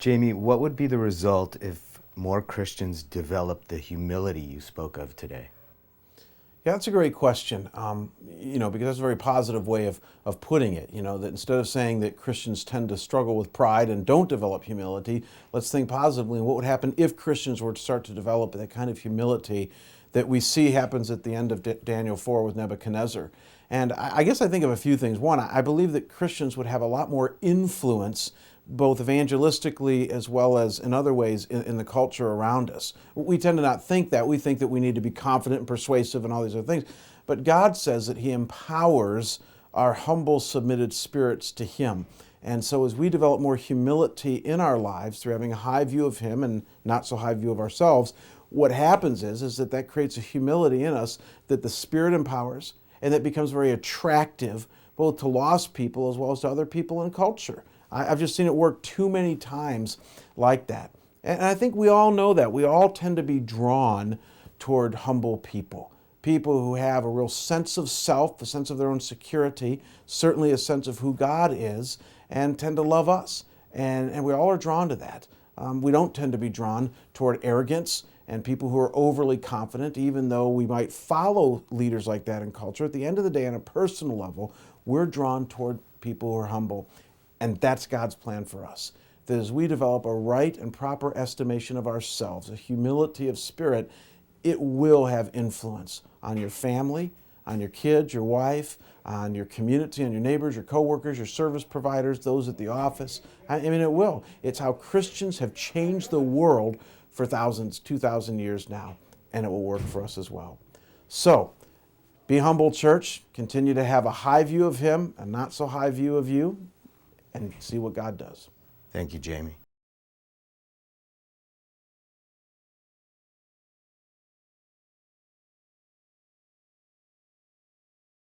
Jamie, what would be the result if more Christians developed the humility you spoke of today? Yeah, that's a great question. Because that's a very positive way of putting it. That instead of saying that Christians tend to struggle with pride and don't develop humility, let's think positively. What would happen if Christians were to start to develop that kind of humility that we see happens at the end of Daniel 4 with Nebuchadnezzar? And I guess I think of a few things. One, I believe that Christians would have a lot more influence, both evangelistically as well as in other ways in the culture around us. We tend to not think that. We think that we need to be confident and persuasive and all these other things. But God says that He empowers our humble, submitted spirits to Him. And so as we develop more humility in our lives through having a high view of Him and not so high view of ourselves, what happens is that creates a humility in us that the Spirit empowers, and that becomes very attractive both to lost people as well as to other people in culture. I've just seen it work too many times like that. And I think we all know that. We all tend to be drawn toward humble people. People who have a real sense of self, a sense of their own security, certainly a sense of who God is, and tend to love us. And we all are drawn to that. We don't tend to be drawn toward arrogance and people who are overly confident, even though we might follow leaders like that in culture. At the end of the day, on a personal level, we're drawn toward people who are humble. And that's God's plan for us. That as we develop a right and proper estimation of ourselves, a humility of spirit, it will have influence on your family, on your kids, your wife, on your community, on your neighbors, your coworkers, your service providers, those at the office. I mean, it will. It's how Christians have changed the world for thousands, 2,000 years now, and it will work for us as well. So, be humble, church. Continue to have a high view of Him, a not so high view of you, and see what God does. Thank you, Jamie.